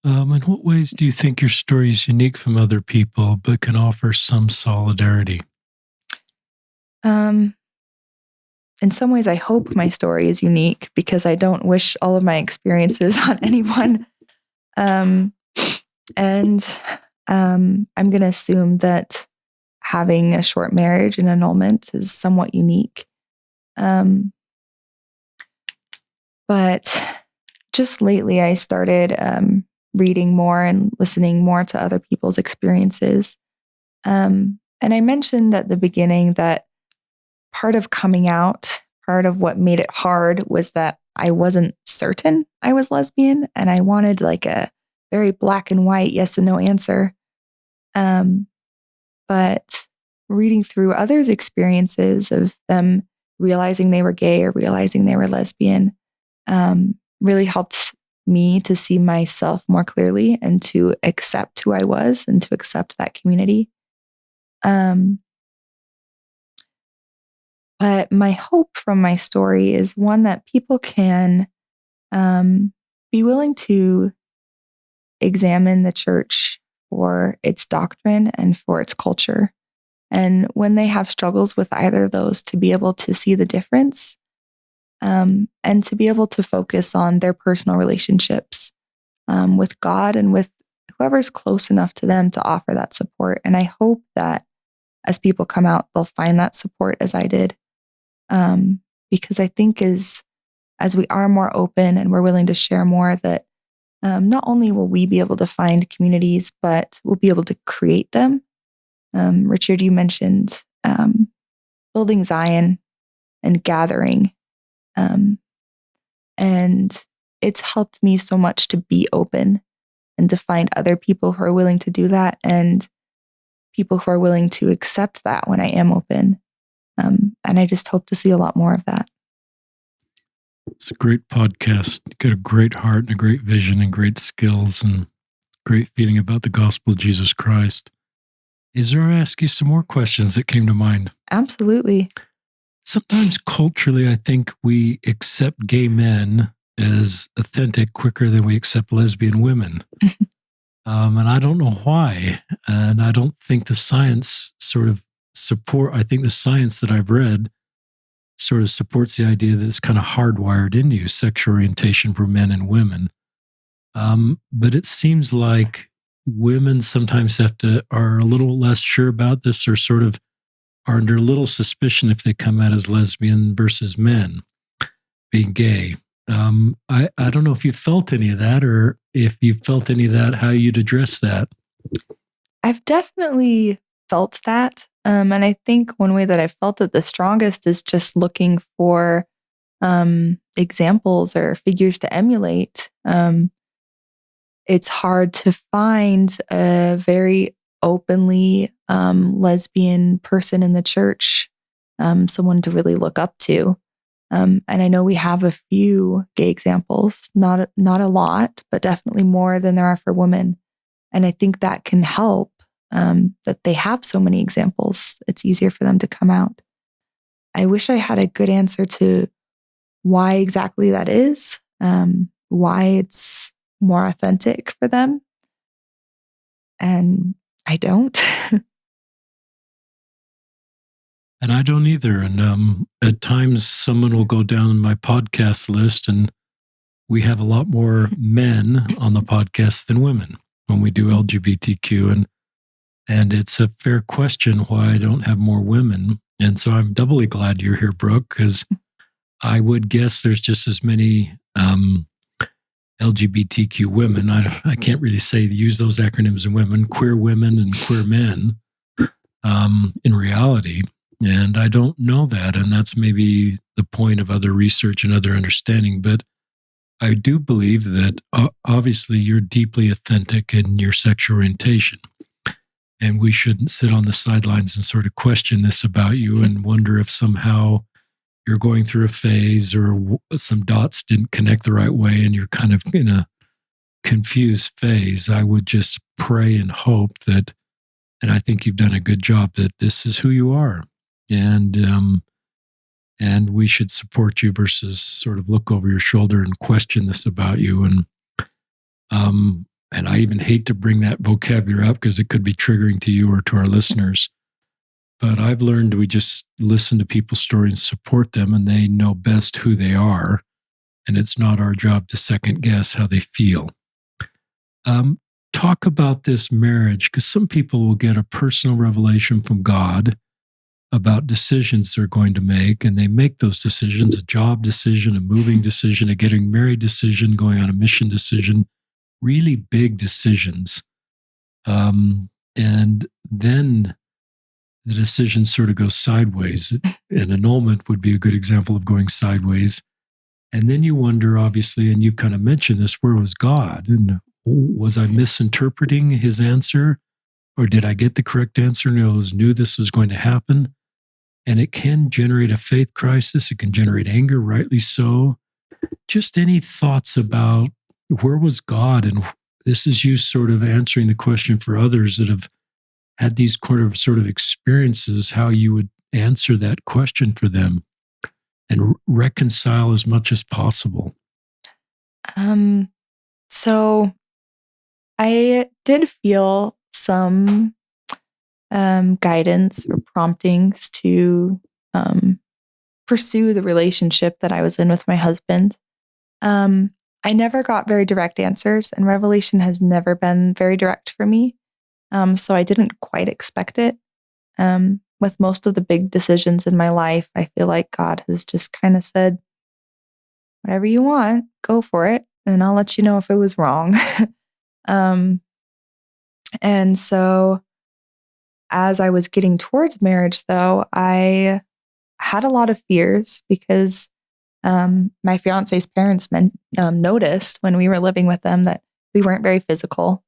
In what ways do you think your story is unique from other people, but can offer some solidarity? In some ways, I hope my story is unique because I don't wish all of my experiences on anyone. And I'm going to assume that having a short marriage and annulment is somewhat unique. But just lately, I started reading more and listening more to other people's experiences. And I mentioned at the beginning that part of coming out, part of what made it hard was that I wasn't certain I was lesbian, and I wanted like a very black and white yes and no answer. But reading through others' experiences of them realizing they were gay or realizing they were lesbian really helped me to see myself more clearly and to accept who I was and to accept that community. But my hope from my story is one that people can be willing to examine the church for its doctrine and for its culture. And when they have struggles with either of those, to be able to see the difference and to be able to focus on their personal relationships with God and with whoever's close enough to them to offer that support. And I hope that as people come out, they'll find that support as I did. Because I think as we are more open and we're willing to share more, that not only will we be able to find communities, but we'll be able to create them. Richard, you mentioned building Zion and gathering. And it's helped me so much to be open and to find other people who are willing to do that and people who are willing to accept that when I am open. And I just hope to see a lot more of that. It's a great podcast. You got a great heart and a great vision and great skills and great feeling about the gospel of Jesus Christ. Is there, I ask you some more questions that came to mind? Absolutely. sometimes culturally, I think we accept gay men as authentic quicker than we accept lesbian women. And I don't know why. And I don't think the science sort of I think the science that I've read sort of supports the idea that it's kind of hardwired into you, sexual orientation for men and women. But it seems like women sometimes are a little less sure about this, or sort of are under a little suspicion if they come out as lesbian versus men being gay. I don't know if you felt any of that, or if you felt any of that, how you'd address that. I've definitely felt that. And I think one way that I felt it the strongest is just looking for examples or figures to emulate. It's hard to find a very openly lesbian person in the church, someone to really look up to. And I know we have a few gay examples, not a lot, but definitely more than there are for women. And I think that can help, that they have so many examples. It's easier for them to come out. I wish I had a good answer to why exactly that is, why it's more authentic for them. And I don't. And I don't either. And at times, someone will go down my podcast list, and we have a lot more men on the podcast than women when we do LGBTQ. And it's a fair question why I don't have more women. And so I'm doubly glad you're here, Brooke, because I would guess there's just as many LGBTQ women. I can't really use those acronyms in women, queer women and queer men in reality. And I don't know that. And that's maybe the point of other research and other understanding. But I do believe that obviously you're deeply authentic in your sexual orientation. And we shouldn't sit on the sidelines and sort of question this about you and wonder if somehow you're going through a phase, or some dots didn't connect the right way and you're kind of in a confused phase. I would just pray and hope that, and I think you've done a good job, that this is who you are. And we should support you versus sort of look over your shoulder and question this about you. And I even hate to bring that vocabulary up because it could be triggering to you or to our listeners. But I've learned we just listen to people's stories and support them, and they know best who they are. And it's not our job to second guess how they feel. Talk about this marriage, because some people will get a personal revelation from God about decisions they're going to make, and they make those decisions, a job decision, a moving decision, a getting married decision, going on a mission decision, really big decisions. And then the decision sort of goes sideways. An annulment would be a good example of going sideways. And then you wonder, obviously, and you've kind of mentioned this, where was God? And was I misinterpreting his answer? Or did I get the correct answer and I knew this was going to happen? And it can generate a faith crisis. It can generate anger, rightly so. Just any thoughts about where was God? And this is you sort of answering the question for others that have had these sort of experiences, how you would answer that question for them and reconcile as much as possible. So I did feel some guidance or promptings to pursue the relationship that I was in with my husband. I never got very direct answers, and Revelation has never been very direct for me. So I didn't quite expect it. With most of the big decisions in my life, I feel like God has just kind of said, whatever you want, go for it. And I'll let you know if it was wrong. And so as I was getting towards marriage, though, I had a lot of fears because my fiance's parents noticed when we were living with them that we weren't very physical.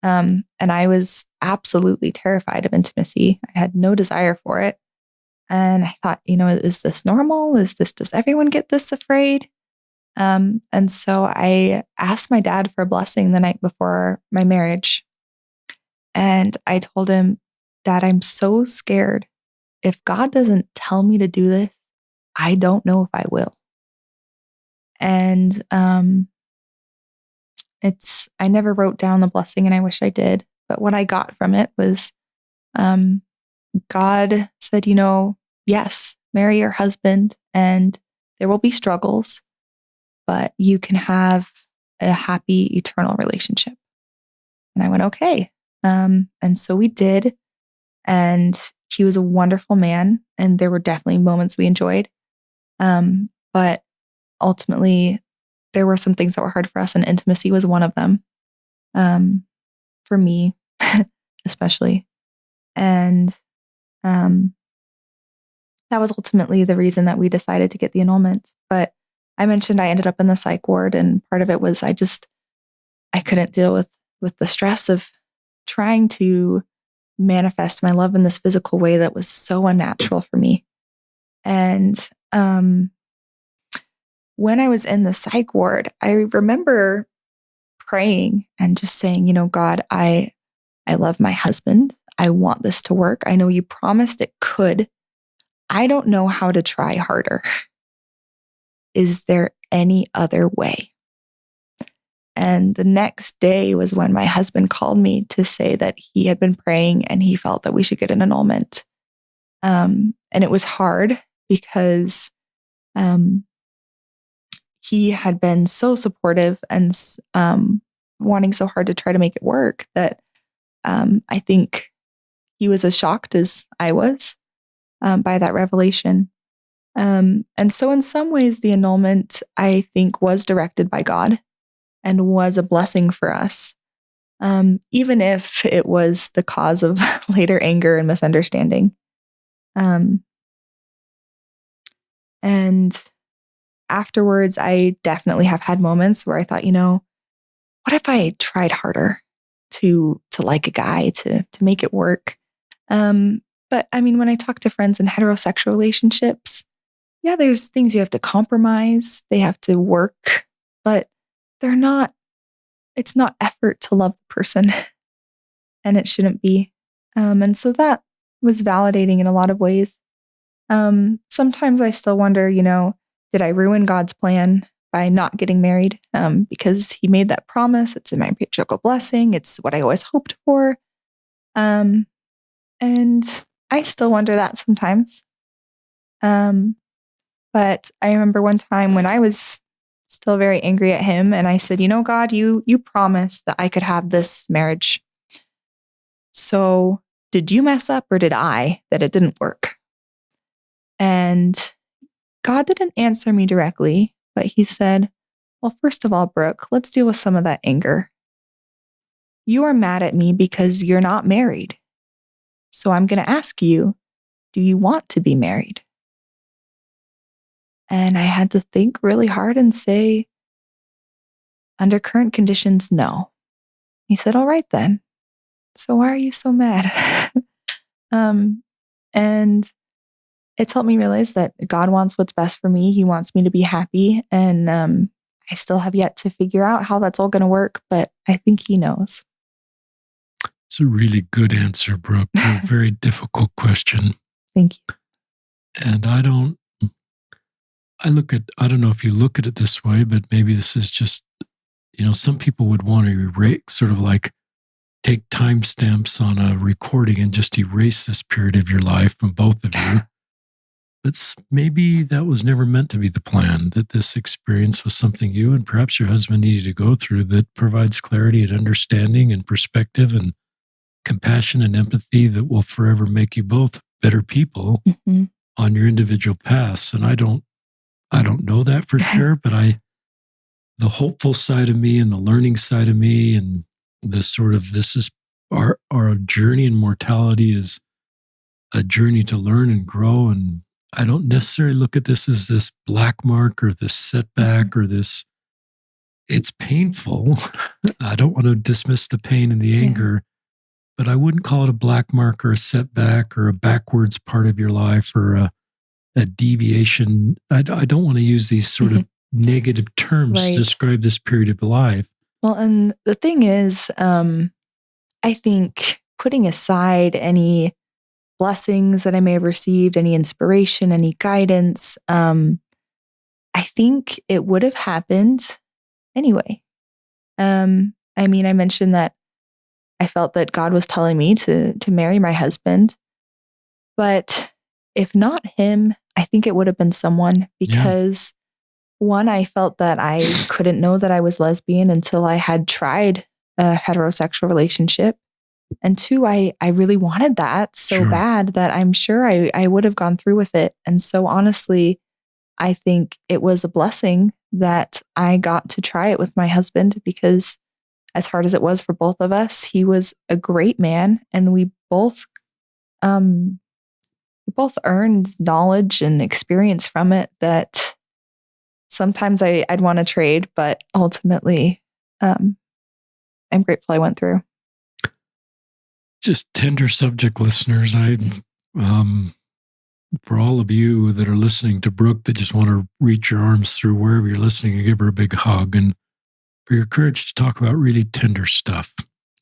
And I was absolutely terrified of intimacy. I had no desire for it. And I thought, is this normal? Does everyone get this afraid? And so I asked my dad for a blessing the night before my marriage. And I told him, Dad, I'm so scared. If God doesn't tell me to do this, I don't know if I will. And I never wrote down the blessing, and I wish I did. But what I got from it was God said, yes, marry your husband, and there will be struggles, but you can have a happy, eternal relationship. And I went, okay. And so we did. And he was a wonderful man. And there were definitely moments we enjoyed. But ultimately, there were some things that were hard for us, and intimacy was one of them. For me, especially. And that was ultimately the reason that we decided to get the annulment. But I mentioned I ended up in the psych ward, and part of it was I couldn't deal with the stress of trying to manifest my love in this physical way that was so unnatural for me. And when I was in the psych ward, I remember praying and just saying, God, I love my husband. I want this to work. I know you promised it could. I don't know how to try harder. Is there any other way? And the next day was when my husband called me to say that he had been praying and he felt that we should get an annulment. And it was hard because he had been so supportive and wanting so hard to try to make it work that I think he was as shocked as I was by that revelation. And so in some ways, the annulment, I think, was directed by God and was a blessing for us, even if it was the cause of later anger and misunderstanding. And afterwards, I definitely have had moments where I thought, what if I tried harder to like a guy, to make it work? But I mean, when I talk to friends in heterosexual relationships, yeah, there's things you have to compromise. They have to work, but it's not effort to love the person, and it shouldn't be. And so that was validating in a lot of ways. Sometimes I still wonder, did I ruin God's plan by not getting married? Because he made that promise. It's in my patriarchal blessing. It's what I always hoped for. And I still wonder that sometimes. But I remember one time when I was still very angry at him, and I said, God, you promised that I could have this marriage. So did you mess up, or did I, that it didn't work? And God didn't answer me directly, but he said, well, first of all, Brooke, let's deal with some of that anger. You are mad at me because you're not married. So I'm going to ask you, do you want to be married? And I had to think really hard and say, under current conditions, no. He said, all right then. So why are you so mad? And it's helped me realize that God wants what's best for me. He wants me to be happy. And I still have yet to figure out how that's all going to work, but I think he knows. It's a really good answer, Brooke. A very difficult question. Thank you. And I don't know if you look at it this way, but maybe this is just, some people would want to erase, sort of like take timestamps on a recording and just erase this period of your life from both of you. But maybe that was never meant to be the plan, that this experience was something you and perhaps your husband needed to go through that provides clarity and understanding and perspective and compassion and empathy that will forever make you both better people on your individual paths. And I don't know that for sure, but the hopeful side of me and the learning side of me and the sort of, this is our journey in mortality is a journey to learn and grow. And I don't necessarily look at this as this black mark or this setback or this, it's painful. I don't want to dismiss the pain and the anger, but I wouldn't call it a black mark or a setback or a backwards part of your life or a deviation. I don't want to use these sort of negative terms to describe this period of life. Well, and the thing is, I think putting aside any blessings that I may have received, any inspiration, any guidance. I think it would have happened anyway. I mean, I mentioned that I felt that God was telling me to marry my husband, but if not him, I think it would have been someone, because one, I felt that I couldn't know that I was lesbian until I had tried a heterosexual relationship. And two, I really wanted that so bad that I'm sure I would have gone through with it. And so honestly, I think it was a blessing that I got to try it with my husband, because as hard as it was for both of us, he was a great man, and we both earned knowledge and experience from it that sometimes I'd want to trade, but ultimately, I'm grateful I went through. Just tender subject, listeners. For all of you that are listening to Brooke, that just want to reach your arms through wherever you're listening and give her a big hug, and for your courage to talk about really tender stuff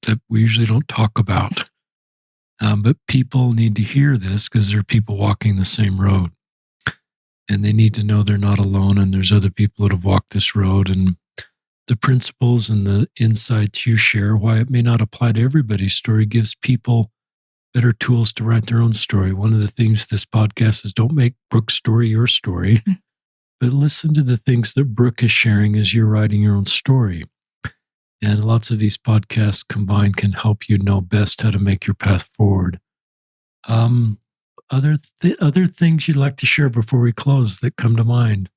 that we usually don't talk about. But people need to hear this, because there are people walking the same road, and they need to know they're not alone, and there's other people that have walked this road, and the principles and the insights you share, why it may not apply to everybody's story, gives people better tools to write their own story. One of the things this podcast is, don't make Brooke's story your story, but listen to the things that Brooke is sharing as you're writing your own story. And lots of these podcasts combined can help you know best how to make your path forward. Other things you'd like to share before we close that come to mind?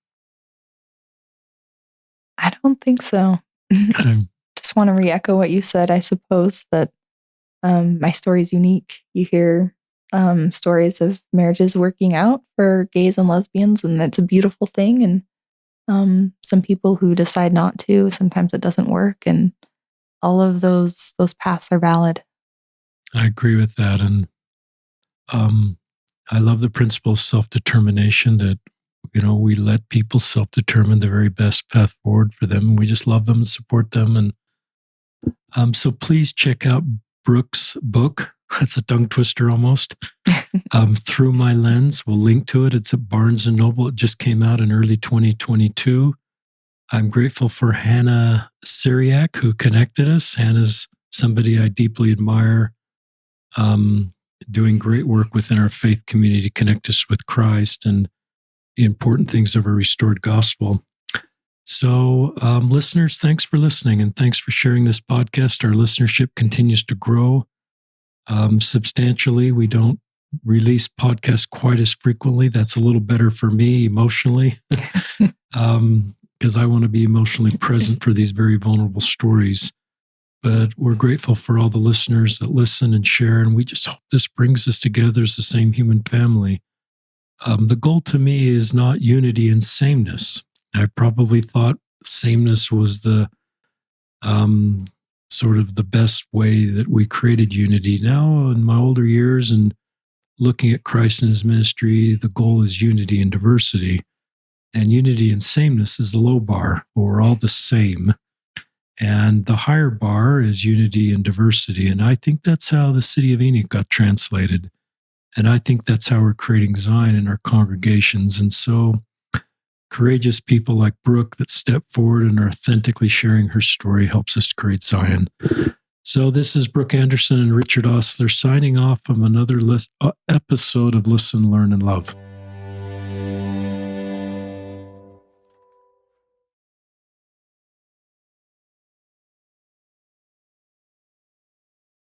I don't think so. Just want to re-echo what you said. I suppose that my story is unique. You hear stories of marriages working out for gays and lesbians, and that's a beautiful thing. And some people who decide not to, sometimes it doesn't work, and all of those paths are valid. I agree with that. And I love the principle of self-determination, that we let people self-determine the very best path forward for them. We just love them and support them. And so please check out Brooke's book. That's a tongue twister almost. Through My Lens. We'll link to it. It's at Barnes & Noble. It just came out in early 2022. I'm grateful for Hannah Syriac, who connected us. Hannah's somebody I deeply admire, doing great work within our faith community to connect us with Christ and the important things of a restored gospel. So, listeners, thanks for listening, and thanks for sharing this podcast. Our listenership continues to grow substantially. We don't release podcasts quite as frequently. That's a little better for me emotionally, because I want to be emotionally present for these very vulnerable stories. But we're grateful for all the listeners that listen and share, and we just hope this brings us together as the same human family. The goal to me is not unity and sameness. I probably thought sameness was the sort of the best way that we created unity. Now, in my older years and looking at Christ and his ministry, the goal is unity and diversity. And unity and sameness is the low bar. We're all the same. And the higher bar is unity and diversity. And I think that's how the city of Enoch got translated. And I think that's how we're creating Zion in our congregations. And so courageous people like Brooke that step forward and are authentically sharing her story helps us to create Zion. So this is Brooke Anderson and Richard Ostler signing off from another episode of Listen, Learn, and Love.